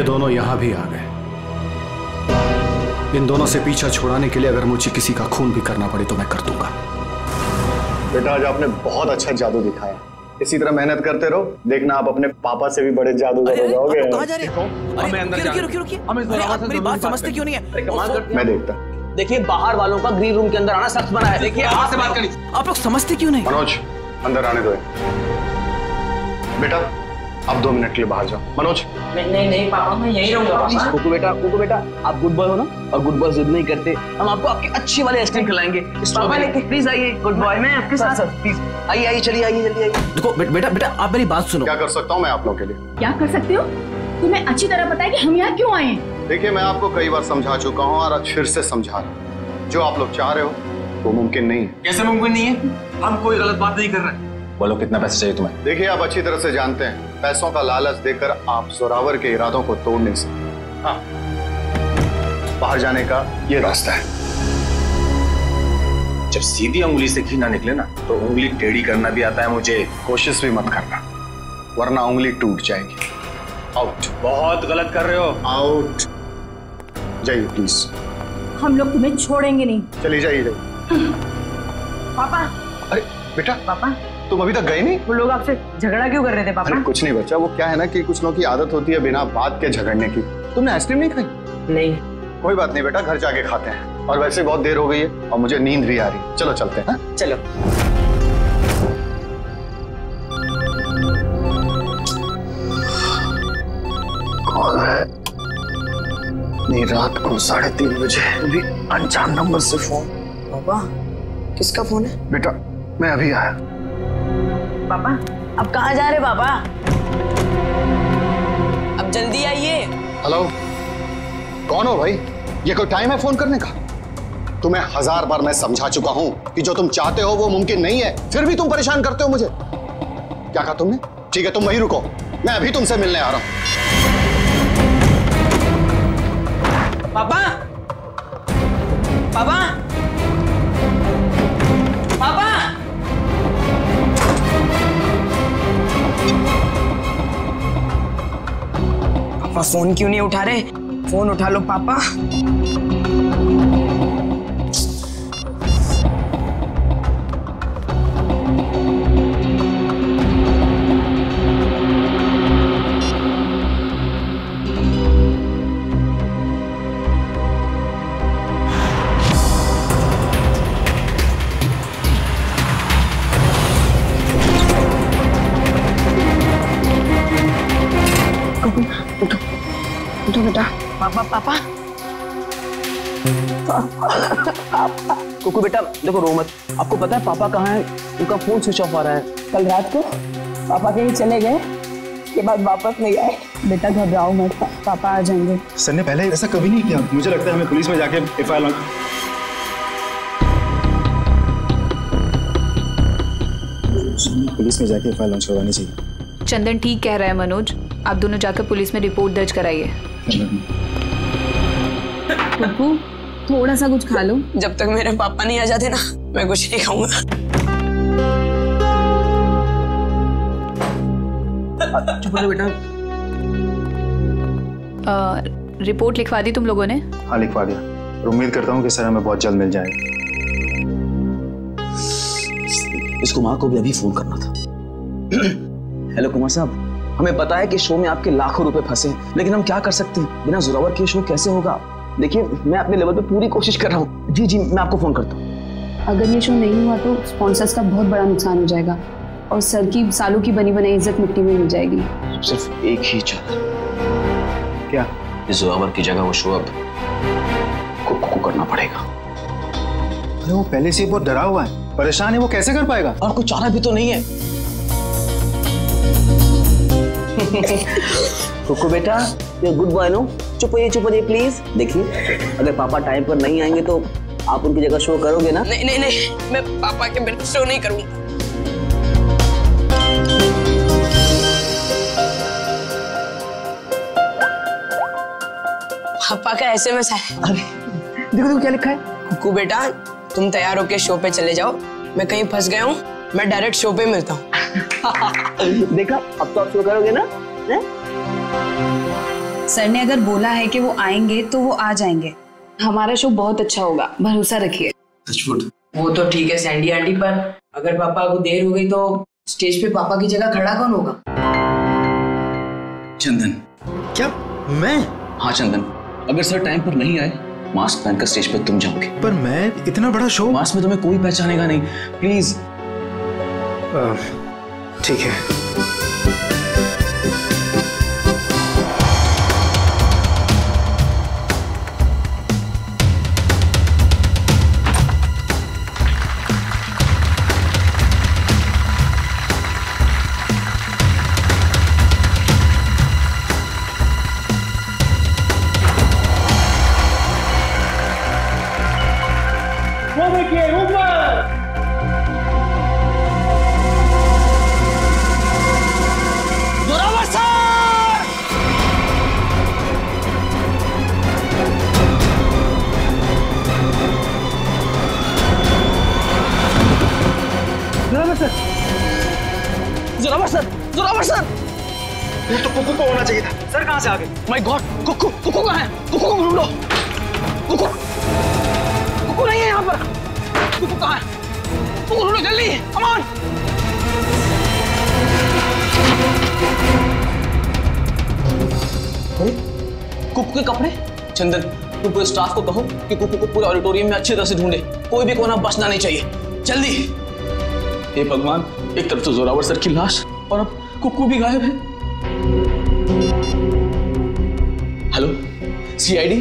दोनों यहां भी आ गए। इन दोनों से पीछा छुड़ाने के लिए अगर मुझे किसी का खून भी करना पड़े तो मैं कर दूंगा। बेटा आज आपने बहुत अच्छा जादू दिखाया, इसी तरह मेहनत करते रहो, देखना आप अपने पापा से भी बड़े जादूगर हो जाओगे। कहां जा रहे हो? रुकिए। मेरी बात समझते क्यों नहीं है? मैं देखता। देखिए बाहर वालों का ग्रीन रूम के अंदर आना सख्त मना है। देखिए आप से बात करनी। आप लोग समझते क्यों नहीं? मनोज अंदर आने दो। बेटा आप 2 मिनट के लिए बाहर जाओ। मनोज नहीं पापा मैं यहीं रहूंगा। कुकू बेटा आप गुड बॉय हो ना, और गुड बॉय जिद नहीं करते। हम आपको आपकी अच्छी वाली आइसक्रीम खिलाएंगे। पापा लेके प्लीज आइए। गुड बॉय मैं आपके साथ प्लीज आइए चलिए आइए जल्दी आइए। देखो बेटा आप मेरी बात सुनो। क्या कर सकता हूँ मैं आप लोगों के लिए? क्या कर सकते हो? तुम्हें अच्छी तरह पता है कि हम यहाँ क्यों आए हैं। देखिए मैं आपको कई बार समझा चुका हूँ और आज फिर से समझा रहा हूँ, जो आप लोग चाह रहे हो वो मुमकिन नहीं है। कैसे मुमकिन नहीं है? हम कोई गलत बात नहीं कर रहे। बोलो कितना पैसे चाहिए तुम्हें? देखिए आप अच्छी तरह से जानते हैं पैसों का लालच देकर आप जोरावर के इरादों को तोड़ नहीं सकते। हाँ बाहर जाने का ये रास्ता है। जब सीधी उंगली से घी ना निकले ना तो उंगली टेढ़ी करना भी आता है मुझे। कोशिश भी मत करना वरना उंगली टूट जाएगी। आउट। बहुत गलत कर रहे हो। आउट। जाइए प्लीज। हम लोग तुम्हें छोड़ेंगे नहीं। चलिए जाइए। पापा। अरे बेटा पापा तुम अभी तक गए नहीं? वो लोग आपसे झगड़ा क्यों कर रहे थे पापा? अरे कुछ नहीं बच्चा, वो क्या है ना कि कुछ लोगों की आदत होती है बिना बात के झगड़ने की। तुमने आइसक्रीम नहीं खाई? नहीं। कोई बात नहीं बेटा, घर जाके खाते हैं। और वैसे बहुत देर हो गई है और मुझे नींद भी आ रही है। चलो चलते हैं। चलो। कौन है? नहीं रात को 3:30 बजे अभी अनजान नंबर से फोन। पापा किसका फोन है? बेटा मैं अभी आया। पापा अब कहाँ जा रहे पापा? अब जल्दी आइए। हेलो कौन हो भाई? ये कोई टाइम है फोन करने का? तुम्हें 1000 बार मैं समझा चुका हूं कि जो तुम चाहते हो वो मुमकिन नहीं है, फिर भी तुम परेशान करते हो मुझे। क्या कहा तुमने? ठीक है तुम वहीं रुको, मैं अभी तुमसे मिलने आ रहा हूं। पापा पापा पापा पापा फोन क्यों नहीं उठा रहे? फोन उठा लो पापा। उठो बेटा। पापा पापा कुकू बेटा देखो रो मत। आपको पता है पापा कहाँ है? उनका फोन स्विच ऑफ आ रहा है। कल रात को पापा कहीं चले गए, उसके बाद वापस नहीं आए। बेटा घबराओ मत, पापा आ जाएंगे। सर ने पहले ऐसा कभी नहीं किया। मुझे लगता है हमें पुलिस में जाके एफआईआर लॉन्च करवानी चाहिए। चंदन ठीक कह रहा है मनोज, आप दोनों जाकर पुलिस में रिपोर्ट दर्ज कराइए। पप्पू थोड़ा सा कुछ खा लो। जब तक मेरे पापा नहीं आ जाते ना मैं कुछ नहीं खाऊंगा। चुप रहो बेटा। रिपोर्ट लिखवा दी तुम लोगों ने? हाँ लिखवा दिया। उम्मीद करता हूँ कि सर हमें बहुत जल्द मिल जाएगा। इस कुमार को भी अभी फोन करना था। हेलो कुमार साहब, हमें पता है कि शो में आपके लाखों रुपए फंसे हैं, लेकिन हम क्या कर सकते हैं? बिना जोरावर के शो कैसे होगा? देखिए मैं अपने लेवल पे पूरी कोशिश कर रहा हूँ। जी मैं आपको फोन करता हूँ। अगर ये शो नहीं हुआ तो स्पॉन्सर्स का बहुत बड़ा नुकसान हो जाएगा और सर की सालों की बनी बनाई इज्जत मिट्टी में मिल जाएगी। सिर्फ एक ही चाल। क्या? इस जोरावर की जगह वो शो अब कुकू करना पड़ेगा। अरे वो पहले से बहुत डरा हुआ है, परेशान है, वो कैसे कर पाएगा? और कोई चारा भी तो नहीं है। कुकू बेटा ये गुड बॉय नो, चुप होइए प्लीज। देखिए अगर पापा टाइम पर नहीं आएंगे तो आप उनकी जगह शो करोगे ना? नहीं मैं पापा के बिना शो नहीं करूंगा। पापा का एसएमएस है। अरे देखो क्या लिखा है। कुकू बेटा तुम तैयार होके शो पे चले जाओ, मैं कहीं फंस गया हूँ, मैं डायरेक्ट शो पे मिलता हूँ। देखा अब तो आप शो करोगे ना? सर ने अगर बोला है कि वो आएंगे तो वो आ जाएंगे। हमारा शो बहुत अच्छा होगा, भरोसा रखिए। वो तो ठीक है सैंडी आंटी, पर अगर पापा को देर हो गई तो स्टेज पे पापा की जगह खड़ा कौन होगा? चंदन। क्या मैं? हाँ चंदन, अगर सर टाइम पर नहीं आए, मास्क पहनकर स्टेज पर तुम जाओगे। पर मैं इतना बड़ा शो। मास्क में तुम्हें कोई पहचानेगा नहीं, प्लीज। ठीक है। जोरावर सर, वो तो कुकू को होना चाहिए था। सर कहाँ से आ गए? माय गॉड, कुकू कहाँ है? कुकू को ढूंढो। कुकू नहीं है यहाँ पर। कुकू कहाँ है? कुकू ढूंढो जल्दी, कम ऑन। कुकू के कपड़े? चंदन, तुम पूरे स्टाफ को कहो कि कुकू को पूरे ऑडिटोरियम में अच्छी तरह से ढूंढे, कोई भी कोना बचना नहीं चाहिए, जल्दी। हे भगवान, एक तरफ तो जोरावर सर की लाश और अब कुकू भी गायब है। Hello, CID?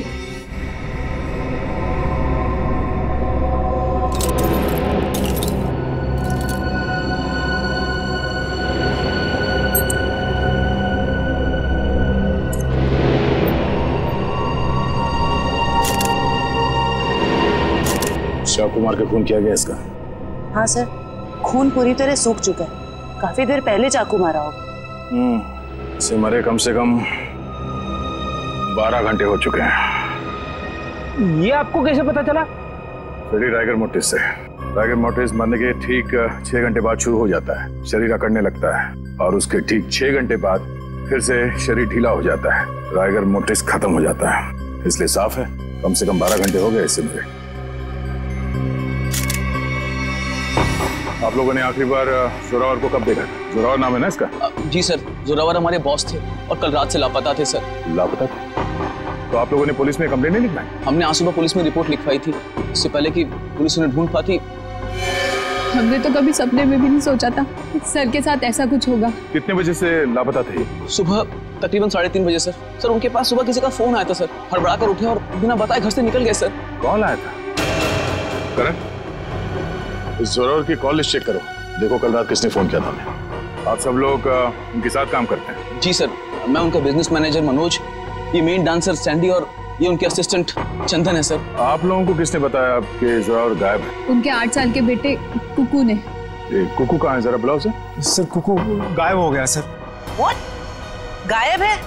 शिव कुमार का खून किया गया इसका? हाँ सर, खून पूरी तरह सूख चुका है। काफी देर पहले चाकू मारा होगा। इसे मरे कम से कम 12 घंटे हो चुके हैं। ये आपको कैसे पता चला? शरीर राइगर मोटिस से। राइगर मोटिस मरने के ठीक 6 घंटे बाद शुरू हो जाता है, शरीर अकड़ने लगता है और उसके ठीक 6 घंटे बाद फिर से शरीर ढीला हो जाता है, राइगर मोटिस खत्म हो जाता है। इसलिए साफ है कम से कम 12 घंटे हो गए इससे मरे। आप लोगों ने आखिरी बार जोरावर को कब देखा? जोरावर नाम है ना इसका? जी सर, जोरावर हमारे बॉस थे और कल रात से लापता थे सर। लापता थे? तो आप लोगों ने पुलिस में कंप्लेंट नहीं लिखवाई? हमने आज सुबह पुलिस में रिपोर्ट लिखवाई थी, इससे पहले कि पुलिस उन्हें ढूंढ पाती। हमने तो कभी सपने में भी नहीं सोचा था सर के साथ ऐसा कुछ होगा। कितने बजे से लापता थे? सुबह तकरीबन 3:30 बजे सर। सर उनके पास सुबह किसी का फोन आया था सर, हड़बड़ा कर उठे और बिना बताए घर से निकल गए सर। कौन आया था? करण, इस जोरावर की कॉल लिस्ट चेक करो, देखो कल रात किसने फोन किया था हमें। आप सब लोग उनके साथ काम करते हैं? जी सर, मैं उनका बिजनेस मैनेजर मनोज, ये मेन डांसर सैंडी और ये उनके असिस्टेंट चंदन है सर। आप लोगों को किसने बताया कि जोरावर गायब है? उनके 8 साल के बेटे कुकू ने। कुकू कहाँ है, जरा बुलाओ सर। सर कुकू गायब हो गया सर। What? गायब है?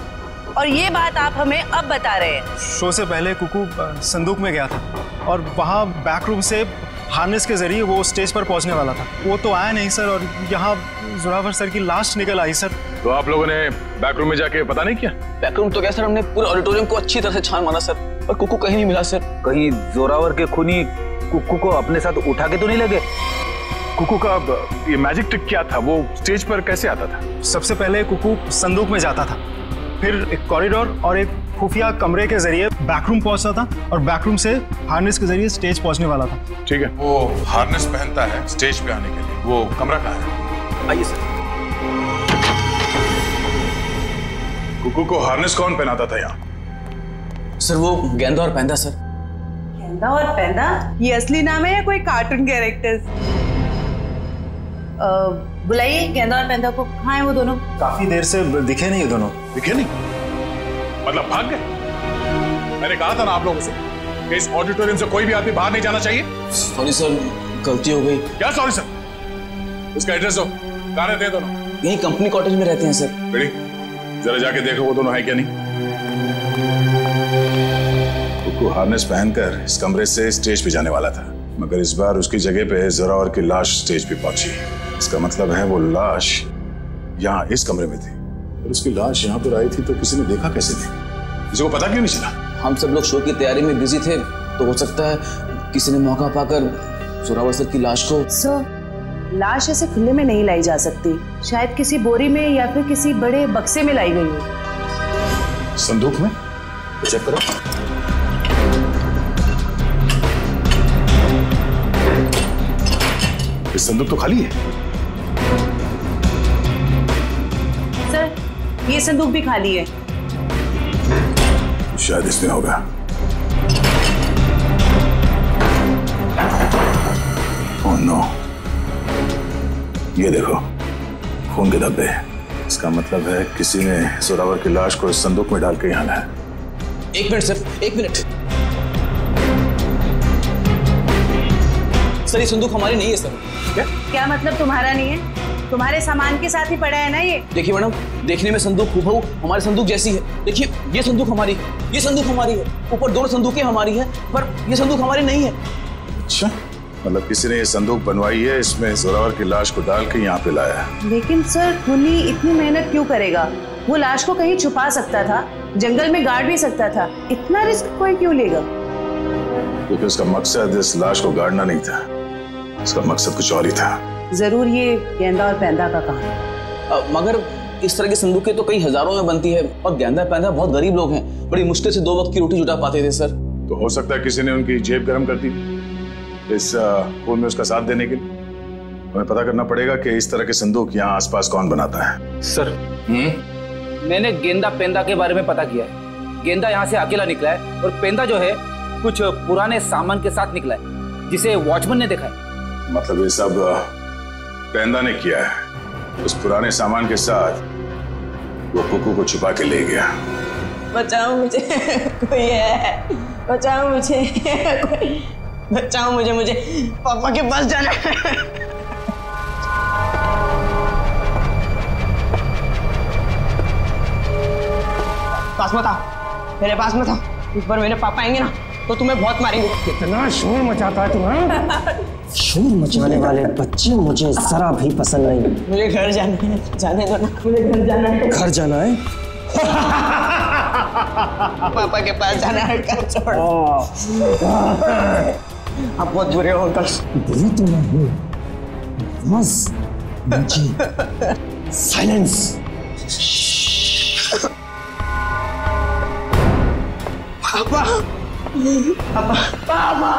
और ये बात आप हमें अब बता रहे हैं? शो से पहले कुकू संदूक में गया था और वहाँ बैक रूम से हार्नेस के जरिए वो स्टेज पर पहुंचने वाला था। वो तो आया नहीं सर और यहाँ जोरावर सर की लाश निकल आई सर। तो आप लोगों ने बैक रूम में जाके पता नहीं किया? बैक रूम तो क्या सर, हमने पूरे ऑडिटोरियम को अच्छी तरह से छान मारा सर, पर कुकू कहीं नहीं मिला सर। कहीं जोरावर के खूनी कुकू को अपने साथ उठा के तो नहीं लगे? कुकू का ये मैजिक ट्रिक क्या था, वो स्टेज पर कैसे आता था? सबसे पहले कुकू संदूक में जाता था, फिर एक कॉरिडोर और एक खुफिया कमरे के जरिए बैकरूम पहुंचता था और बैकरूम से हार्नेस के जरिए स्टेज पहुंचने वाला था। ठीक है, वो हार्नेस पहनता है स्टेज पे आने के लिए, वो कमरा कहाँ है? आइए सर। कुकू को हार्नेस कौन पहनाता था यहाँ? सर वो गेंदा और पैंदा सर। गेंदा और पैंदा ये असली नाम है या कोई कार्टून कैरेक्टर्स? बुलाइए गेंदा और पैंदा को। कहाँ है वो दोनों? काफी देर से दिखे नहीं दोनों। दिखे नहीं मतलब भाग गए? मैंने कहा था ना आप लोगों से कि इस ऑडिटोरियम से कोई भी आदमी बाहर नहीं जाना चाहिए। सॉरी सर, गलती हो गई। क्या सॉरी सर? इसका एड्रेस दो, कहाँ रहते हैं दोनों? यही कंपनी कॉटेज में रहते हैं सर। बेटी जरा जाके देखो वो दोनों है क्या नहीं। कुकू हार्नेस पहनकर इस कमरे से स्टेज पे जाने वाला था, मगर इस बार उसकी जगह पे जोरावर की लाश स्टेज पे पहुंची। इसका मतलब है वो लाश यहाँ इस कमरे में थी और उसकी लाश यहाँ पर आई थी, तो किसी ने देखा कैसे थी? किसी को पता क्यों नहीं चला? हम सब लोग शो की तैयारी में बिजी थे, तो हो सकता है किसी ने मौका पाकर जोरावर सर की लाश को। सर, लाश ऐसे खुले में नहीं लाई जा सकती, शायद किसी बोरी में या फिर किसी बड़े बक्से में लाई गई हो। संदूक में? तो चेक करो। ये संदूक तो खाली है। सर, ये संदूक भी खाली है। शायद इसमें होगा। ओह नो, ये देखो खून के धब्बे। इसका मतलब है किसी ने जोरावर की लाश को इस संदूक में डाल के यहाँ लाया। एक मिनट सर, एक मिनट। सर, ये संदूक हमारी नहीं है सर। क्या मतलब तुम्हारा नहीं है? तुम्हारे सामान के साथ ही पड़ा है ना ये। देखिए मैडम, देखने में संदूक हूबहू हमारे संदूक जैसी है। देखिए, ये संदूक हमारी, ये संदूक हमारी है, ऊपर दोनों संदूकें हमारी है, पर ये संदूक हमारी नहीं है। अच्छा, मतलब किसी ने ये संदूक बनवाई है, इसमें जोरावर की लाश को डाल के यहाँ पे लाया है। लेकिन सर, खूनी इतनी मेहनत क्यों करेगा? वो लाश को कहीं छुपा सकता था, जंगल में गाड़ भी सकता था, इतना रिस्क कोई क्यों लेगा? क्योंकि उसका मकसद इस लाश को गाड़ना नहीं था, उसका मकसद कुछ और ही था। जरूर ये गेंदा और पैंदा का काम है। मगर इस तरह की संदूकें तो कई हजारों में बनती है, और गेंदा पैंदा बहुत गरीब लोग हैं, बड़ी मुश्किल से 2 वक्त की रोटी जुटा पाते थे सर। तो हो सकता है किसी ने उनकी जेब गर्म कर दी इस खून में उसका साथ देने के लिए। हमें पता करना पड़ेगा कि इस तरह के संदूक यहाँ आसपास कौन बनाता है। सर, मैंने गेंदा पेंदा के बारे में पता किया है। गेंदा यहाँ से अकेला निकला है, और पेंदा जो है कुछ पुराने सामान के साथ निकला है, जिसे वॉचमैन ने देखा है। मतलब ये सब पेंदा ने किया है। उस पुराने सामान के साथ वो कुकू को छुपा के ले गया। बचाओ मुझे, कोई है, बचाओ मुझे, बचाओ मुझे, मुझे पापा के पास जाना है। पास मत आओ, मेरे पास मत आओ। इस बार मेरे पापा आएंगे ना तो तुम्हें बहुत मारेंगे। कितना शोर मचाता है तुम्हें? शोर मचाने वाले बच्चे मुझे जरा भी पसंद नहीं। मुझे घर जाना है, जाने दो ना, मुझे घर जाना है। घर जाना है? पापा के पास जाना है, घर छोड़। आप बहुत बुरे हो अंकल। बुरे तो मैं हूँ, बस मुझे साइलेंस। पापा, पापा, पापा।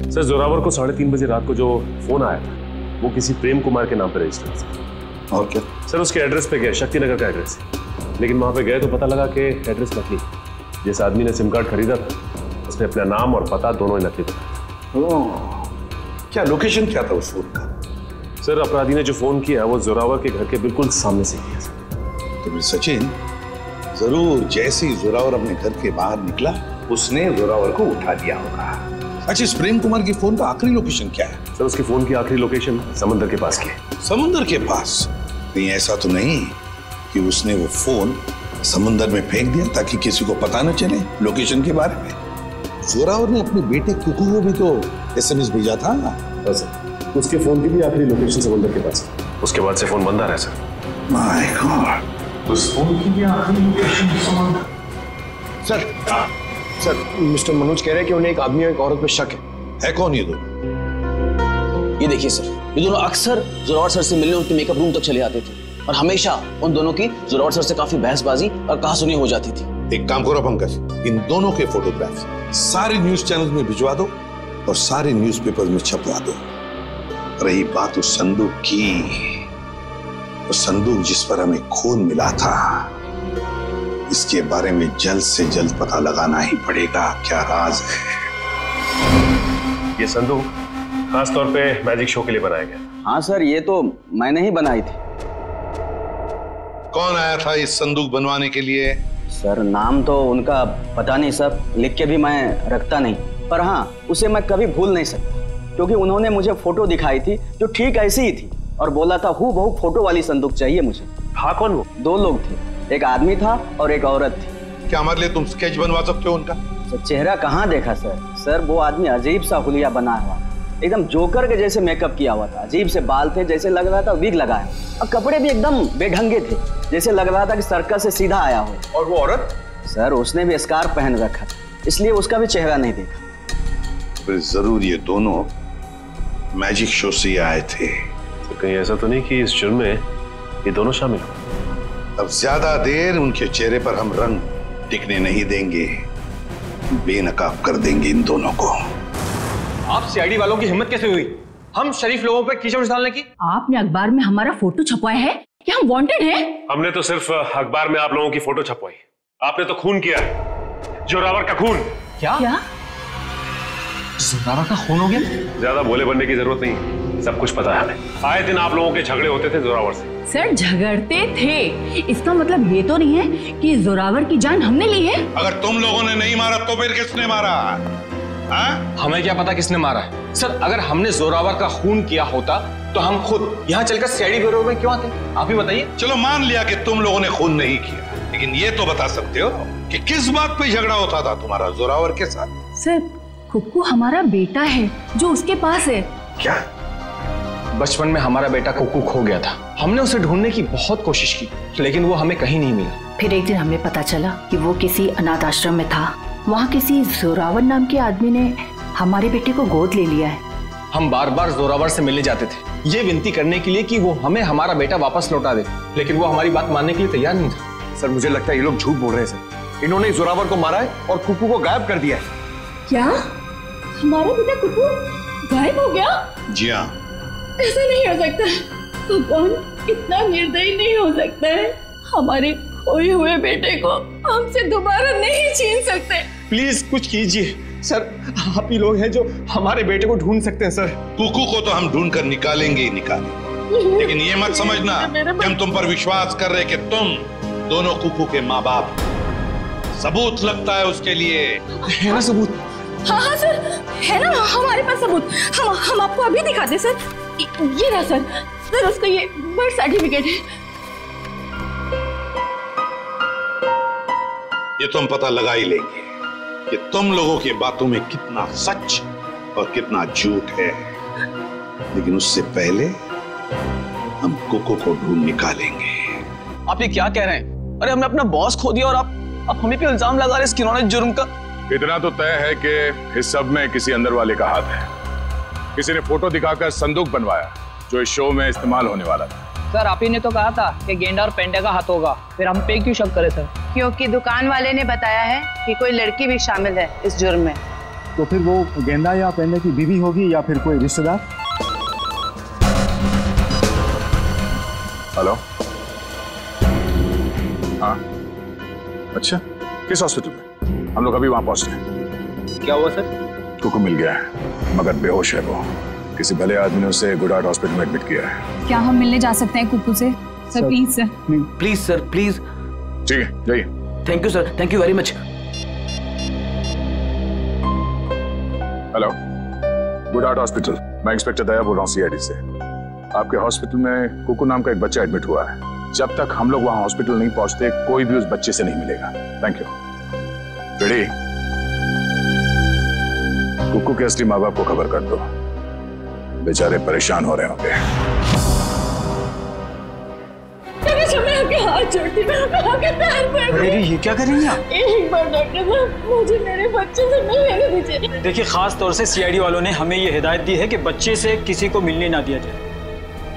सर, जोरावर को 3:30 बजे रात को जो फोन आया था वो किसी प्रेम कुमार के नाम पर रजिस्टर था। और क्या? सर, उसके एड्रेस पे गए, शक्तिनगर का एड्रेस है, लेकिन वहां पे गए तो पता लगा कि एड्रेस नकली। जिस आदमी ने सिम कार्ड खरीदा था उसने अपना नाम और पता दोनों ही नकली बताया। क्या लोकेशन क्या था उस फोन का? सर, अपराधी ने जो फोन किया वो जोरावर के घर के बिल्कुल सामने से किया। तो सचिन, जरूर जैसे ही जोरावर अपने घर के बाहर निकला उसने जोरावर को उठा दिया होगा। अच्छा, इस प्रेम कुमार की फोन का आखिरी लोकेशन क्या है? सर, उसकी फोन की आखिरी लोकेशन समुद्र के पास की है। समुद्र के पास? नहीं, ऐसा तो नहीं कि उसने वो फोन समुद्र में फेंक दिया ताकि किसी को पता न चले लोकेशन के बारे में। जोरावर ने अपने बेटे कुकू को भी तो SMS भेजा था। सर, उसके फोन की भी आखिरी लोकेशन समुद्र के पास है। उसके बाद से फोन बंद आ रहा है सर। माय गॉड, उस फोन की भी आखिरी लोकेशन समुद्र। सर, मिस्टर मनोज कह रहे हैं कि उन्हें एक आदमी और एक औरत पे शक है। कौन ये दोनों? ये देखिए सर, ये दोनों अक्सर जोरावर सर से मिलने उनके मेकअप रूम तक चले आते थे, और हमेशा उन दोनों की जोरावर सर से काफी बहसबाजी और कहासुनी हो जाती थी। एक काम करो पंकज, इन दोनों के फोटोग्राफ्स सारे न्यूज चैनल में भिजवा दो और सारे न्यूज़पेपर में छपवा दो। रही बात उस संदूक की, वो संदूक जिस पर हमें खून मिला था, इसके बारे में जल्द से जल्द पता लगाना ही पड़ेगा क्या राज है। ये संदूक खास तौर पे मैजिक शो के लिए बनाया गया। हाँ सर, ये तो मैंने ही बनाई थी। कौन आया था इस संदूक बनवाने के लिए? सर, नाम तो उनका पता नहीं सर, लिख के भी मैं रखता नहीं, पर हाँ, उसे मैं कभी भूल नहीं सकता, क्योंकि उन्होंने मुझे फोटो दिखाई थी जो ठीक ऐसी ही थी, और बोला था हूबहू फोटो वाली संदूक चाहिए मुझे। था कौन वो? 2 लोग थे, एक आदमी था और एक औरत थी। क्या हमारे लिए तुम स्केच बनवा सकते हो उनका? सर, चेहरा कहाँ देखा सर? सर, वो आदमी अजीब सा हुलिया बना हुआ, एकदम जोकर के जैसे मेकअप किया हुआ था, अजीब से बाल थे, जैसे लग रहा था विग लगाया, और कपड़े भी एकदम बेढंगे थे, जैसे लग रहा था कि सर्कस से सीधा आया हो। और वो औरत? सर उसने भी स्कार्फ पहन रखा था, इसलिए उसका भी चेहरा नहीं देखा। फिर जरूर ये दोनों मैजिक शो से आए थे। तो कहीं ऐसा तो नहीं कि इस जुर्म में ये दोनों शामिल हो? अब ज्यादा देर उनके चेहरे पर हम रंग टिकने नहीं देंगे, बेनकाब कर देंगे इन दोनों को। आप सीआईडी वालों की हिम्मत कैसे हुई हम शरीफ लोगों पर कीचड़ डालने की? आपने अखबार में हमारा फोटो छपवाया है कि हम वांटेड हैं? हमने तो सिर्फ अखबार में आप लोगों की फोटो छपवाई, आपने तो खून किया है, जोरावर का खून। क्या? जोरावर का खून हो गया? ज्यादा भोले बनने की जरूरत नहीं, सब कुछ पता है हमें। आए दिन आप लोगों के झगड़े होते थे जोरावर से। सर झगड़ते थे, इसका मतलब ये तो नहीं है कि जोरावर की जान हमने ली है। अगर तुम लोगों ने नहीं मारा तो फिर किसने मारा? हमें क्या पता किसने मारा है? सर अगर हमने जोरावर का खून किया होता तो हम खुद यहाँ चलकर सीआईडी ब्यूरो में क्यों आते? आप ही बताइए। चलो मान लिया कि तुम लोगों ने खून नहीं किया, लेकिन ये तो बता सकते हो कि किस बात पे झगड़ा होता था तुम्हारा जोरावर के साथ? सर कुक्कू हमारा बेटा है जो उसके पास है। क्या? बचपन में हमारा बेटा कुक्कू खो गया था, हमने उसे ढूंढने की बहुत कोशिश की, लेकिन वो हमें कहीं नहीं मिला। फिर एक दिन हमें पता चला कि वो किसी अनाथ आश्रम में था, वहाँ किसी जोरावर नाम के आदमी ने हमारे बेटे को गोद ले लिया है। हम बार बार जोरावर से मिलने जाते थे, ये विनती करने के लिए कि वो हमें हमारा बेटा वापस लौटा दे, लेकिन वो हमारी बात मानने के लिए तैयार नहीं था। सर मुझे लगता है ये लोग झूठ बोल रहे हैं सर, इन्होंने जोरावर को मारा है और कुक्कू को गायब कर दिया है। क्या हमारा बेटा कुक्कू गायब हो गया? जी हाँ। ऐसा नहीं हो सकता, भगवान इतना निर्दयी नहीं हो सकता है। हमारे खोए हुए बेटे को हमसे दोबारा नहीं छीन सकते। प्लीज कुछ कीजिए सर, आप ही लोग हैं जो हमारे बेटे को ढूंढ सकते हैं सर। कुक्कू को तो हम ढूंढ कर निकालेंगे ही निकालेंगे, लेकिन ये मत समझना कि हम तुम पर विश्वास कर रहे कि तुम दोनों कुक्कू के माँ बाप। सबूत लगता है उसके लिए। है ना सबूत? हाँ सर है ना हमारे पास सबूत, हम आपको अभी दिखाते सर। ये रहा सर उसका ये बर्थ सर्टिफिकेट है। ये तो हम पता लगा ही लेंगे कि तुम लोगों की बातों में कितना सच और कितना झूठ है, लेकिन उससे पहले हम कुक्कू को ढूंढ निकालेंगे। आप ये क्या कह रहे हैं? अरे हमने अपना बॉस खो दिया और आप हमें पे इल्जाम लगा रहे इस किन्होंने जुर्म का। इतना तो तय है कि इस सब में किसी अंदर वाले का हाथ है। किसी ने फोटो दिखाकर संदूक बनवाया जो इस शो में इस्तेमाल होने वाला था। सर आप ही ने तो कहा था कि गेंडा और पेंडा का हाथ होगा, फिर हम पे क्यों शक करें सर? क्योंकि दुकान वाले ने बताया है कि कोई लड़की भी शामिल है इस जुर्म में। तो फिर वो गेंदा या पेंडा की बीवी होगी या फिर कोई रिश्तेदार? हेलो, हाँ अच्छा, किस हॉस्पिटल में? हम लोग अभी वहां पहुंच रहे हैं। क्या हुआ सर? कुक्कू मिल गया है, मगर बेहोश है वो। किसी भले आदमी ने उसे गुड हार्ट हॉस्पिटल में एडमिट किया है। क्या हम मिलने जा सकते हैं कुक्कू से? Sir please sir. Please sir please. ठीक है जाइए। Thank you sir, thank you very much. Hello, good heart hospital, मैं इंस्पेक्टर दया बोल रहा हूँ सीआईडी से। आपके हॉस्पिटल में कुक्कू नाम का एक बच्चा एडमिट हुआ है। जब तक हम लोग वहां हॉस्पिटल नहीं पहुंचते कोई भी उस बच्चे से नहीं मिलेगा। Thank you. रेडी? कुक्कू के असली माँ बाप को खबर कर दो, बेचारे परेशान हो रहे होंगे। मैं आपके हाथ जोड़ती हूँ, आपके पैर पड़ती हूँ। ये क्या कर रही हैं आप? एक बार डॉक्टर साहब मुझे मेरे बच्चे से मिलने दीजिए। देखिए खास तौर से सीआईडी वालों ने हमें ये हिदायत दी है कि बच्चे से किसी को मिलने ना दिया जाए।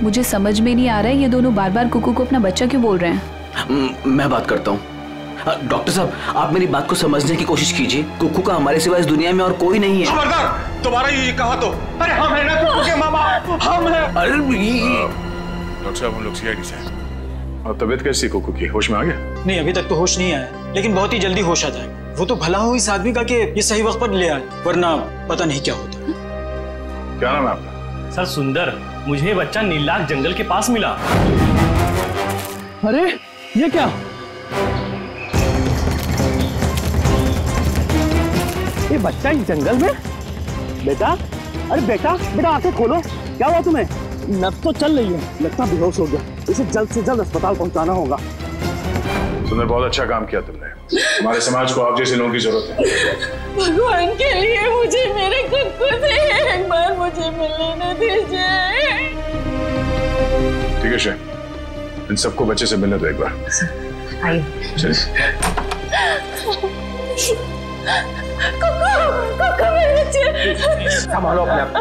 मुझे समझ में नहीं आ रहा है ये दोनों बार बार कुक्कू को अपना बच्चा क्यों बोल रहे हैं। मैं बात करता हूँ। डॉक्टर साहब आप मेरी बात को समझने की कोशिश कीजिए। कुक्कू का हमारे सिवा इस दुनिया में और कोई नहीं है। खबरदार, तुम्हारा ये कहा तो। अरे हम है ना कुक्कू के माँ बाप, हम हैं। अरे डॉक्टर साहब हम लोग सीआईडी से हैं। और तबीयत कैसी कुक्कू की? होश में आ गया? नहीं अभी तक तो होश नहीं आया, लेकिन बहुत ही जल्दी होश आ जाएगा। वो तो भला हो इस आदमी का कि ये सही वक्त पर ले आए, वरना पता नहीं क्या होता। क्या नाम है आपका? सर सुंदर, मुझे बच्चा नीलाख जंगल के पास मिला। अरे ये क्या? ये बच्चा इस जंगल में? बेटा, अरे बेटा बेटा आंखें खोलो, क्या हुआ तुम्हें? नब्ज तो चल रही है, लगता बेहोश हो गया। इसे जल्द से जल्द अस्पताल पहुंचाना होगा। सुंदर बहुत अच्छा काम किया तुमने। हमारे समाज को आप जैसे लोगों की जरूरत है। भगवान के लिए मुझे मेरे कुक्कू से एक बार मुझे योगेश है, इन सबको बच्चे से मिलने दो एक बार। आइए। मेरे बच्चे, संभालो अपने आप।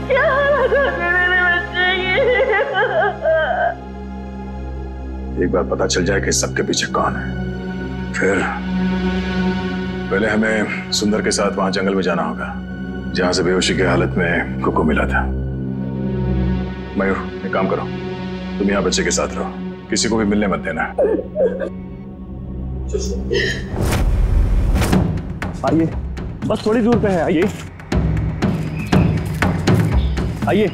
क्या हालत है मेरे बच्चे की? एक बार पता चल जाए कि सबके पीछे कौन है, फिर पहले हमें सुंदर के साथ वहां जंगल में जाना होगा जहां से बेहोशी की हालत में कुकू मिला था। मयूर, एक काम करो, तुम यहाँ बच्चे के साथ रहो, किसी को भी मिलने मत देना। आइए, बस थोड़ी दूर पे है, आइए आइए।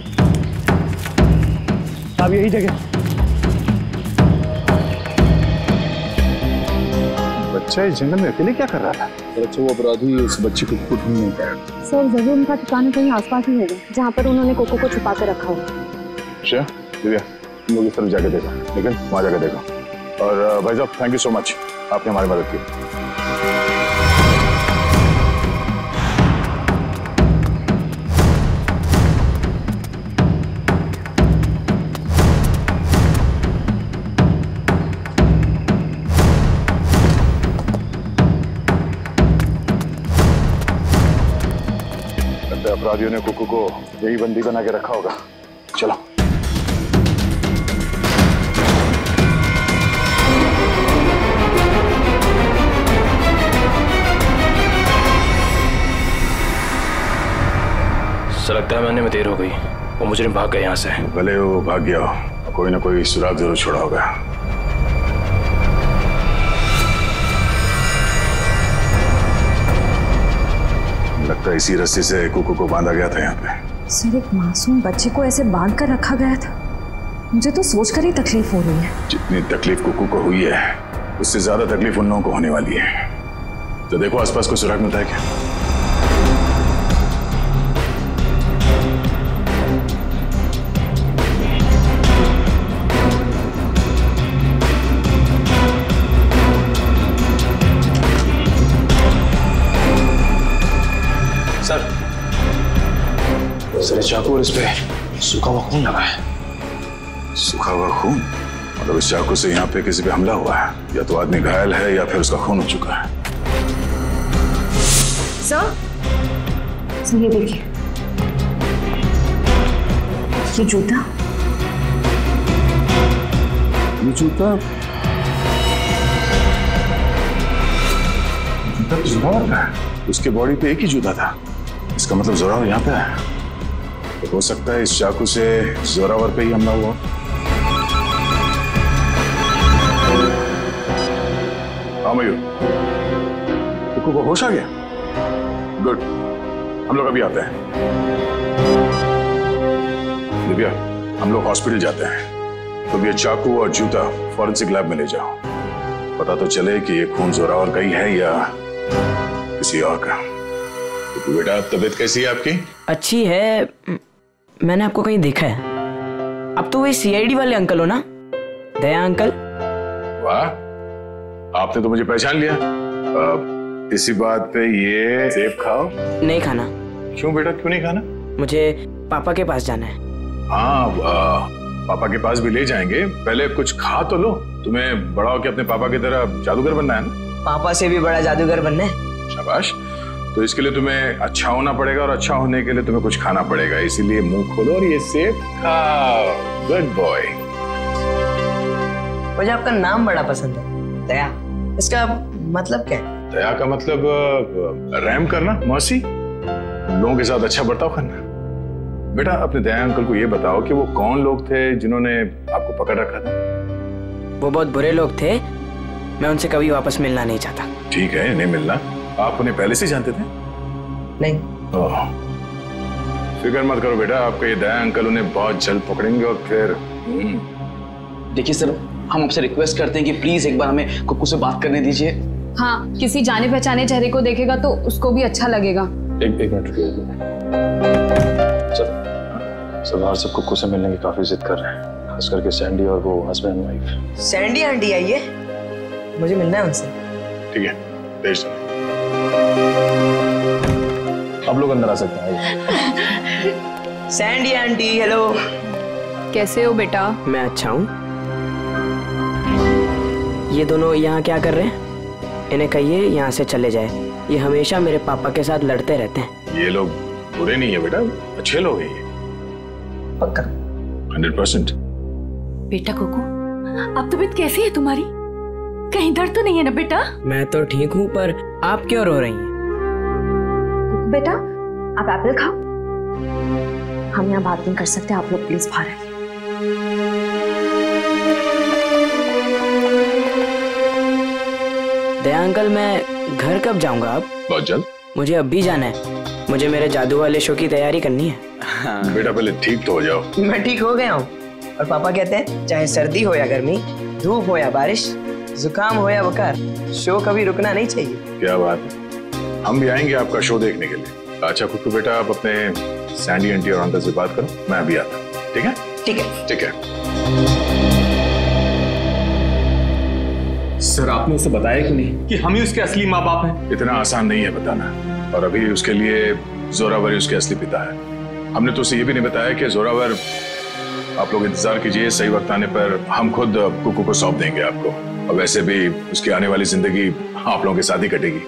अब यही जगह। बच्चा इस जंगल में अकेले क्या कर रहा था? अच्छा, वो अपराधी उस बच्चे को खुद ढूंढने गया। सर जरूर उनका ठिकाना कहीं आसपास ही होगा जहाँ पर उन्होंने कोको को छुपा कर रखा होगा। अच्छा दिव्या, तुम लोग इस तरफ जाके देखो, लेकिन वहां जाके देखो। और भाई साहब, थैंक यू सो मच, आपने हमारी मदद की। अपराधियों ने कुकू को यही बंदी बना के रखा होगा। चलो। लगता है मैंने में देर हो गई, वो मुझे भाग गए यहाँ से। भले वो भाग गया हो, कोई ना कोई सुराग जरूर छोड़ा होगा। लगता है इसी रस्सी से कुकू को बांधा गया था यहाँ पे। सर, एक मासूम बच्चे को ऐसे बांध कर रखा गया था, मुझे तो सोचकर ही तकलीफ हो रही है। जितनी तकलीफ कुकू को हुई है, उससे ज्यादा तकलीफ उन लोगों को होने वाली है। तो देखो आसपास कोई सुराग मिलता है क्या? सर, चाकू और इस पे सूखा हुआ खून लगा है। सूखा हुआ खून? मतलब इस चाकू से यहाँ पे किसी पे हमला हुआ है, या तो आदमी घायल है या फिर उसका खून हो चुका है। सर ये देखिए, ये जूता, ये जूता जोरावर का है। उसके बॉडी पे एक ही जूता था, इसका मतलब जोरावर यहाँ पे है। तो हो सकता है इस चाकू से जोरावर पे ही हमला हुआ। हाँ मयूर, कुकू को होश आ गया? गुड, हम लोग अभी आते हैं। दिव्या, हम लोग हॉस्पिटल जाते हैं। तो ये चाकू और जूता फॉरेंसिक लैब में ले जाओ, पता तो चले कि ये खून जोरावर का ही है या किसी और का। तो बेटा, तबीयत कैसी है आपकी? अच्छी है, मैंने आपको कहीं देखा है। अब तो वही सीआईडी वाले अंकल हो ना, दया अंकल? वाह, आपने तो मुझे पहचान लिया। इसी बात पे ये सेब खाओ। नहीं खाना। क्यों बेटा, क्यों नहीं खाना? मुझे पापा के पास जाना है। हाँ, पापा के पास भी ले जाएंगे, पहले कुछ खा तो लो। तुम्हें बड़ा होकर अपने पापा की तरह जादूगर बनना है ना? पापा से भी बड़ा जादूगर बनना है। शाबाश। तो इसके लिए तुम्हें अच्छा होना पड़ेगा, और अच्छा होने के लिए तुम्हें कुछ खाना पड़ेगा। इसीलिए मुंह खोलो और ये सेब खाओ। Good boy. मुझे आपका नाम बड़ा पसंद है, दया। इसका मतलब क्या है? दया का मतलब रहम करना, मर्सी, लोगों के साथ अच्छा बर्ताव करना। बेटा, अपने दया अंकल को ये बताओ कि वो कौन लोग थे जिन्होंने आपको पकड़ रखा था? वो बहुत बुरे लोग थे, मैं उनसे कभी वापस मिलना नहीं चाहता। ठीक है, नहीं मिलना। आप उन्हें पहले से जानते थे? नहीं। फिक्र मत करो बेटा, आपके ये दया अंकल उन्हें बहुत जल्द पकड़ेंगे और फिर। देखिए सर, हम आपसे रिक्वेस्ट करते हैं कि प्लीज एक बार हमें कुकू से बात करने दीजिए। हाँ, किसी जाने पहचाने चेहरे को देखेगा तो उसको भी अच्छा लगेगा। एक मिनट सर, बाहर सब कुकू से मिलने की काफी जिद कर रहे हैं, खास करके सैंडी और वो हस्बैंड वाइफ। सैंडी आंटी आई है, मुझे मिलना है उनसे। ठीक है, भेज दो। आप लोग अंदर आ सकते हैं। Sandy aunty, hello. कैसे हो बेटा? मैं अच्छा हूँ। ये दोनों यहाँ क्या कर रहे हैं? इन्हें कहिए यहाँ से चले जाए। ये हमेशा मेरे पापा के साथ लड़ते रहते हैं। ये लोग बुरे नहीं है बेटा, अच्छे लोग हैं ये। पक्का 100%। बेटा कुकू, अब तबीयत कैसी है तुम्हारी? कहीं दर्द तो नहीं है ना बेटा? मैं तो ठीक हूँ, पर आप क्यों रो रही हैं? बेटा आप एप्पल खाओ। हम यहाँ बात नहीं कर सकते, आप लोग प्लीज बाहर आइए। दया अंकल, मैं घर कब जाऊंगा? अब बहुत जल्द। मुझे अब भी जाना है। मुझे मेरे जादू वाले शो की तैयारी करनी है। हाँ। बेटा पहले ठीक तो हो जाओ। मैं ठीक हो गया हूँ, और पापा कहते हैं चाहे सर्दी हो या गर्मी, धूप हो या बारिश, जुकाम हो या बुखार, शो कभी रुकना नहीं चाहिए। क्या बात है, हम भी आएंगे आपका शो देखने के लिए। अच्छा कुकू बेटा, आप अपने सैंडी आंटी और अंकल से बात करो, मैं अभी आता हूँ। ठीक है? ठीक है। ठीक है। सर आपने उसे बताया क्यों नहीं कि हम ही उसके असली माँ बाप हैं? इतना आसान नहीं है बताना, और अभी उसके लिए जोरावर ही उसके असली पिता है। हमने तो उसे ये भी नहीं बताया कि जोरावर, आप लोग इंतजार कीजिए, सही वक्त आने पर हम खुद कुकू को सौंप देंगे आपको। और वैसे भी उसकी आने वाली जिंदगी आप लोगों के साथ ही कटेगी।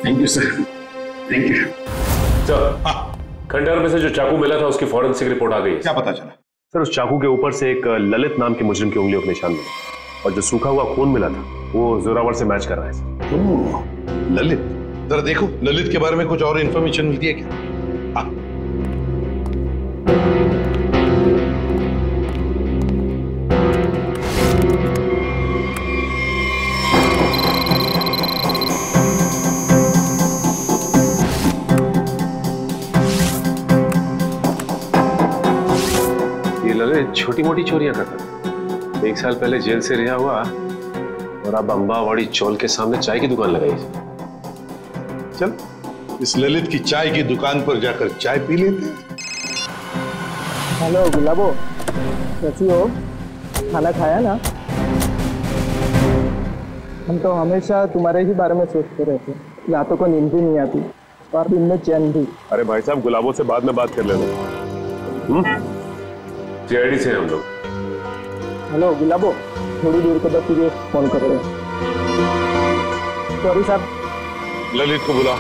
Thank you sir, thank you. Sir, खंडहर में से जो चाकू मिला था उसकी फॉरेंसिक रिपोर्ट आ गई है। क्या पता चला? सर उस चाकू के ऊपर से एक ललित नाम के मुजरिम की उंगलियों के निशान मिले, और जो सूखा हुआ खून मिला था वो जोरावर से मैच कर रहा है सर। ओह, ललित, जरा देखो ललित के बारे में कुछ और इन्फॉर्मेशन मिलती है क्या? छोटी मोटी चोरियां करता था। 1 साल पहले जेल से रिहा हुआ, और अब अंबावाड़ी चौल के सामने चाय की दुकान लगाई। चल इस ललित की चाय की दुकान पर जाकर चाय पी लेते हैं। हेलो गुलाबो, कैसी हो? खाना खाया ना? हम तो हमेशा तुम्हारे ही बारे में सोचते रहते हैं। रातों को नींद भी नहीं आती और दिन में चैन भी। अरे भाई साहब, गुलाबों से बाद में बात कर लेना। सीआईडी से हम लोग। हेलो गुलाबो, थोड़ी देर के बाद तुझे फोन कर रहे हैं। सॉरी साहब। ललित को बुलाओ।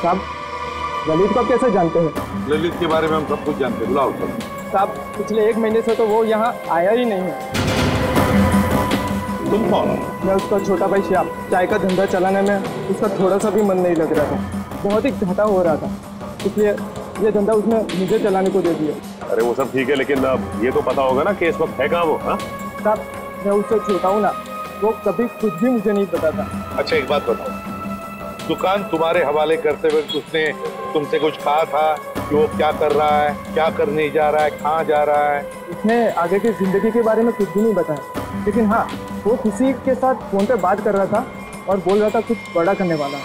साहब, ललित को कैसे जानते हैं? ललित के बारे में हम सब कुछ जानते हैं, बुलाओ। साहब, पिछले 1 महीने से तो वो यहाँ आया ही नहीं है। तुम कौन? मैं उसका छोटा भाई श्याम। चाय का धंधा चलाने में उसका थोड़ा सा भी मन नहीं लग रहा था, बहुत ही घाटा हो रहा था, इसलिए ये धंधा उसने मुझे चलाने को दे दिया। अरे वो सब ठीक है, लेकिन ये तो पता होगा ना कि इस वक्त है कहाँ वो? हाँ साहब, मैं उससे छोटा हूँ ना, वो कभी खुद भी मुझे नहीं बताता। अच्छा एक बात बताओ, दुकान तुम्हारे हवाले करते हुए उसने तुमसे कुछ कहा था कि वो क्या कर रहा है, क्या करने जा रहा है, कहाँ जा रहा है? उसने आगे की जिंदगी के बारे में कुछ भी नहीं बताया, लेकिन हाँ, वो किसी के साथ फोन पे बात कर रहा था और बोल रहा था कुछ बड़ा करने वाला।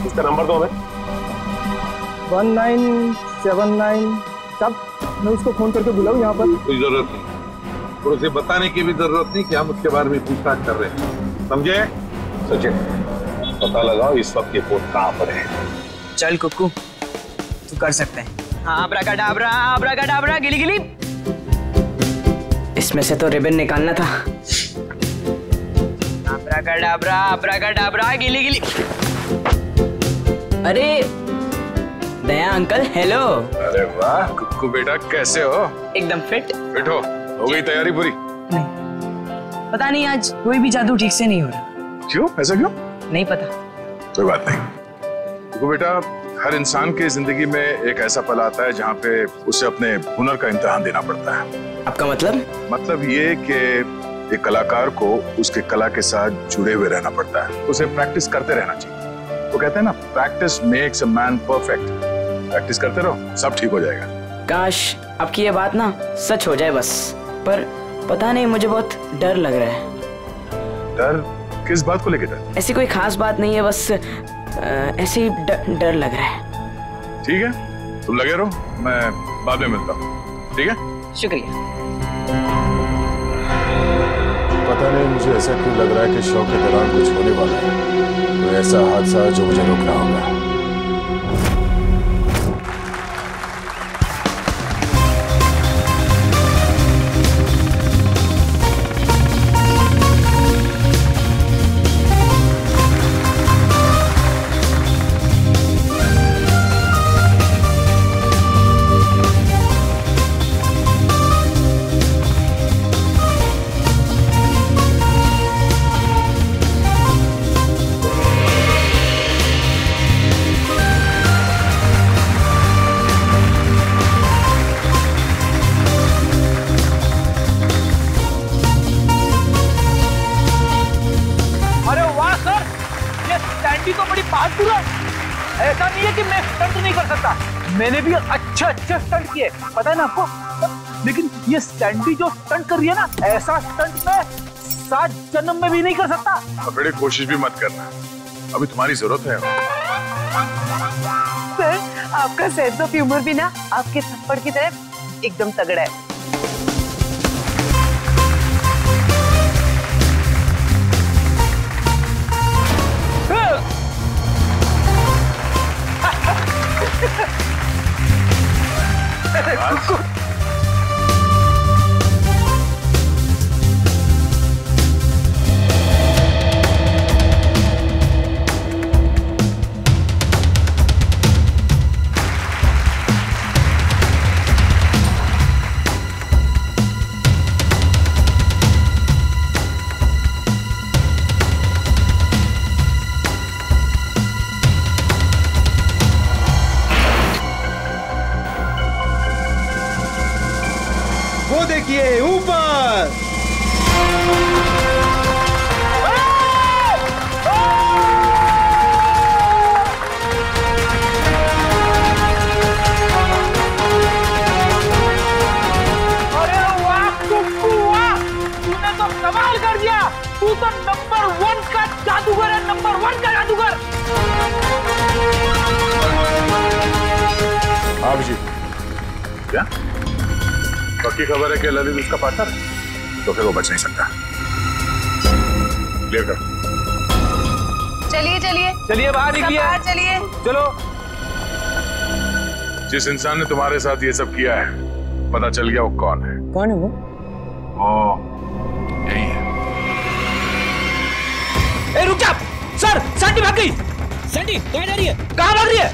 उसका नंबर दो हमें। 1979। तब मैं उसको फोन करके बुलाऊं यहाँ पर? कोई जरूरत नहीं, और उसे बताने की भी जरूरत नहीं कि हम उसके बारे में पूछताछ कर रहे हैं, समझे? सचिन, पता लगाओ इस वक्त ये फोन कहाँ पर है। चल कुक्कू, तू कर सकते हैं। हाँ, अब्राकडाब्रा, अब्राकडाब्रा, गिली गिली। इसमें से तो रिबन निकालना था। अब्राकडाब्रा, अब्राकडाब्रा, गिली गिली। अरे दया अंकल, हेलो। अरे वाह कुक्कू बेटा, कैसे हो? एकदम फिट। फिट हो गई तैयारी पूरी? नहीं, पता नहीं आज कोई भी जादू ठीक से नहीं हो रहा। क्यों? ऐसा क्यों? नहीं पता। कोई बात नहीं कुक्कू बेटा, हर इंसान की जिंदगी में एक ऐसा पल आता है जहाँ पे उसे अपने हुनर का इम्तिहान देना पड़ता है। आपका मतलब? मतलब ये कि एक कलाकार को उसके कला के साथ जुड़े हुए रहना पड़ता है, उसे प्रैक्टिस करते रहना चाहिए। वो कहते हैं ना, practice makes a man perfect. Practice करते रहो, सब ठीक हो जाएगा। काश आपकी ये बात ना सच हो जाए बस, पर पता नहीं, मुझे बहुत डर लग रहा है। डर? किस बात को लेकर डर? ऐसी कोई खास बात नहीं है, बस ऐसे ही डर लग रहा है। ठीक है, तुम लगे रहो, मैं बाद में मिलता हूँ। ठीक है, शुक्रिया। पता नहीं मुझे ऐसा क्यों लग रहा है कि शो के दौरान कुछ होने वाला है, कोई ऐसा हादसा जो मुझे रोकना होगा। कि मैं स्टंट नहीं कर सकता। मैंने भी अच्छे अच्छे स्टंट किए, पता है ना आपको। लेकिन ये सैंडी जो स्टंट कर रही है ना, ऐसा स्टंट मैं 7 जन्म में भी नहीं कर सकता। अब बड़ी कोशिश भी मत करना, अभी तुम्हारी जरूरत है। सर, आपका सेंस ऑफ ह्यूमर भी ना आपके थप्पड़ की तरह एकदम तगड़ा है। देखिए ऊपर। अरे वाह कुक्कू वाह, तूने तो कमाल कर दिया। तू तो नंबर 1 का जादूगर है, नंबर 1 का जादूगर। हाँ जी, क्या पक्की खबर है कि ललित उसका पार्टनर, तो फिर वो बच नहीं सकता। क्लियर कर। चलिए चलिए चलिए बाहर निकलिए, चलिए चलो। जिस इंसान ने तुम्हारे साथ ये सब किया है, पता चल गया वो कौन है? कौन है वो? यही है। ए रुक जा सर, सैंडी भाग गई। सैंडी कहाँ जा रही है? कहाँ भाग रही है?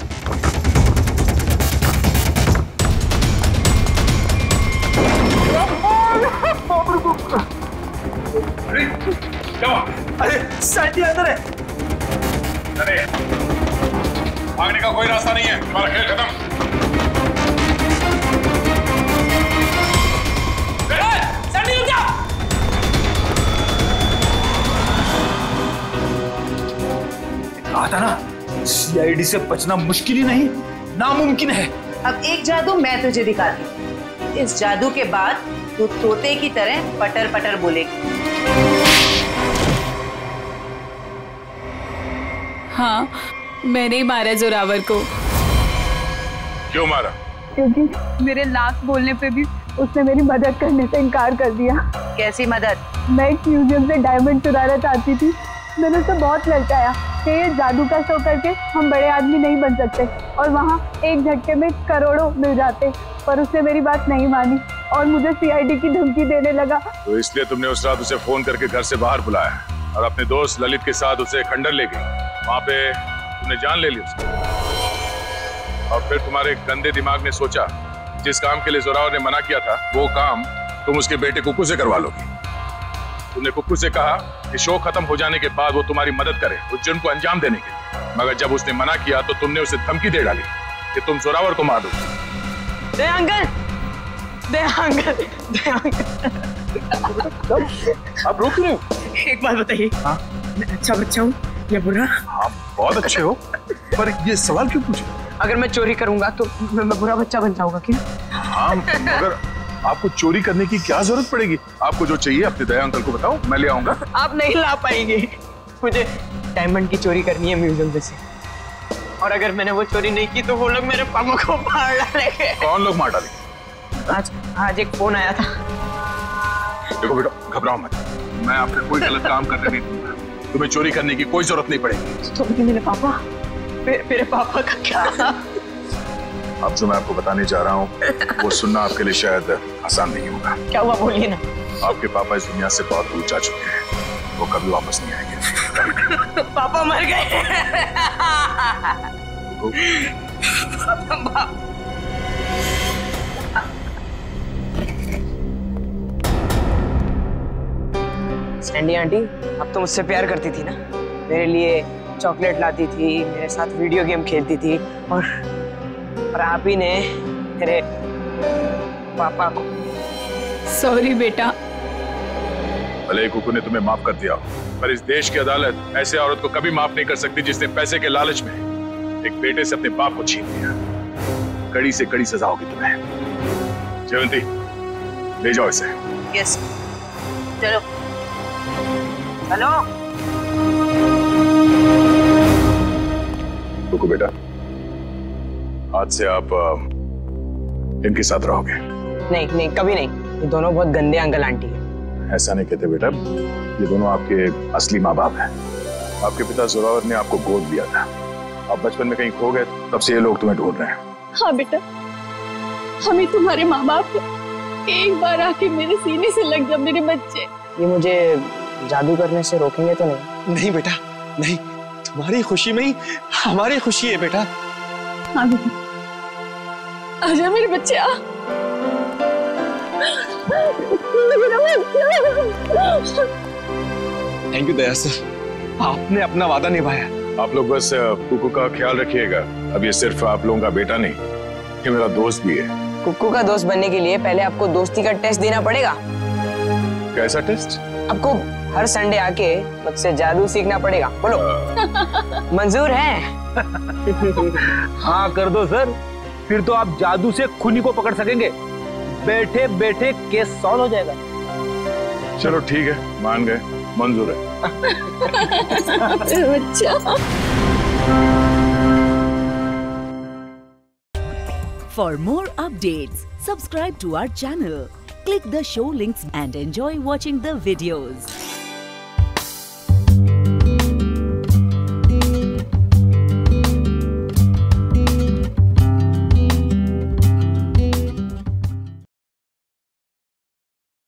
अरे सैंडी अंदर है। अरे भागने का कोई रास्ता नहीं है, तुम्हारा खेल खत्म। सैंडी रुक जा। कहा था ना, सीआईडी से बचना मुश्किल ही नहीं, नामुमकिन है। अब एक जादू मैं तुझे दिखाती हूँ। इस जादू के बाद तू तोते की तरह पटर पटर बोलेगी। हाँ, मैंने ही मारा जोरावर को। क्यों मारा? क्योंकि मेरे लास्ट बोलने पे भी उसने मेरी मदद करने से इनकार कर दिया। कैसी मदद? मैं एक म्यूजियम से डायमंड चुराना चाहती थी। मैंने उसे बहुत ललचाया कि ये जादू का शो करके हम बड़े आदमी नहीं बन सकते और वहाँ एक झटके में करोड़ों मिल जाते, पर उसने मेरी बात नहीं मानी और मुझे सीआईडी की धमकी देने लगा। तो इसलिए तुमने उस रात उसे फोन करके घर से बाहर बुलाया और अपने दोस्त ललित के साथ उसे खंडर ले गई। वहां पे तुमने जान ले ली उसकी, और फिर तुम्हारे गंदे दिमाग ने सोचा जिस काम के लिए जोरावर ने मना किया था वो काम तुम उसके बेटे कुक्कू से करवा लोगी। तुमने कुक्कू से कहा कि शो खत्म हो जाने के बाद वो तुम्हारी मदद करे उस जुर्म को अंजाम देने के लिए, मगर जब उसने मना किया तो तुमने उसे धमकी दे डाली कि तुम जोरावर को मार दोगे। दे अंकल, दे अंकल, दे अंकल। आप रोक रहे हो? एक बात बताइए, मैं अच्छा बच्चा हूँ या बुरा? आप बहुत अच्छे हो, पर ये सवाल क्यों पूछे? अगर मैं चोरी करूंगा तो मैं बुरा बच्चा बन जाऊंगा क्या? हाँ, मगर आपको चोरी करने की क्या जरूरत पड़ेगी? आपको जो चाहिए अपने दया अंकल को बताओ, मैं ले आऊंगा। आप नहीं ला पाएंगे, मुझे डायमंड की चोरी करनी है म्यूजियम से, और अगर मैंने वो चोरी नहीं की तो वो लोग मेरे पापा को मार डालेंगे। कौन लोग मार डालेंगे? आज एक फोन आया था। देखो बेटा, घबराओ मत, मैं आपसे कोई गलत काम करने नहीं दूंगा। तुम्हें चोरी करने की कोई जरूरत नहीं पड़ेगी। तो मेरे पापा, मेरे पापा का क्या? अब जो मैं आपको बताने जा रहा हूँ वो सुनना आपके लिए शायद आसान नहीं होगा। क्या हुआ, बोलिए ना। आपके पापा इस दुनिया से बहुत दूर जा चुके हैं, वो कभी वापस नहीं आएंगे। पापा मर गए। सैंडी आंटी, अब तो मुझसे प्यार करती थी ना, मेरे लिए चॉकलेट लाती थी, मेरे साथ वीडियो गेम खेलती थी, और आप ही ने मेरे पापा को। सॉरी बेटा। भले ही कुक्कू ने तुम्हें माफ कर दिया, पर इस देश की अदालत ऐसे औरत को कभी माफ नहीं कर सकती जिसने पैसे के लालच में एक बेटे से अपने बाप को छीन लिया, कड़ी से कड़ी सजा होगी तुम्हें। जयवंती, ले जाओ इसे। यस, चलो। हेलो रुको बेटा, आज से आप इनके साथ रहोगे। नहीं नहीं, कभी नहीं। ये दोनों बहुत गंदे अंकल आंटी हैं। ऐसा नहीं कहते बेटा, ये दोनों आपके असली माँ बाप हैं। आपके पिता जोरावर ने आपको गोद लिया था, आप बचपन में कहीं खो गए, तब से ये लोग तुम्हें ढूंढ रहे हैं। हाँ बेटा, हमें तुम्हारे माँ बाप हैं। एक बार आके मेरे सीने से लग जा मेरे बच्चे। ये मुझे जादू करने से रोकेंगे तो नहीं? नहीं बेटा, नहीं। तुम्हारी खुशी में ही हमारी खुशी है बेटा। हाँ बेटा, आजा मेरे बच्चे, आ। थैंक यू दया सर, आपने अपना वादा निभाया। आप लोग बस कुकू का ख्याल रखिएगा। अब ये सिर्फ आप लोगों का बेटा नहीं, ये मेरा दोस्त भी है। कुक्कू का दोस्त बनने के लिए पहले आपको दोस्ती का टेस्ट देना पड़ेगा। कैसा टेस्ट? आपको हर संडे आके मुझसे जादू सीखना पड़ेगा। बोलो मंजूर है? हाँ कर दो सर, फिर तो आप जादू से खूनी को पकड़ सकेंगे। बैठे बैठे केस सॉल्व हो जाएगा। चलो ठीक है, मान गए, मंजूर है। बच्चा। For more updates, subscribe to our channel, click the show links and enjoy watching the videos.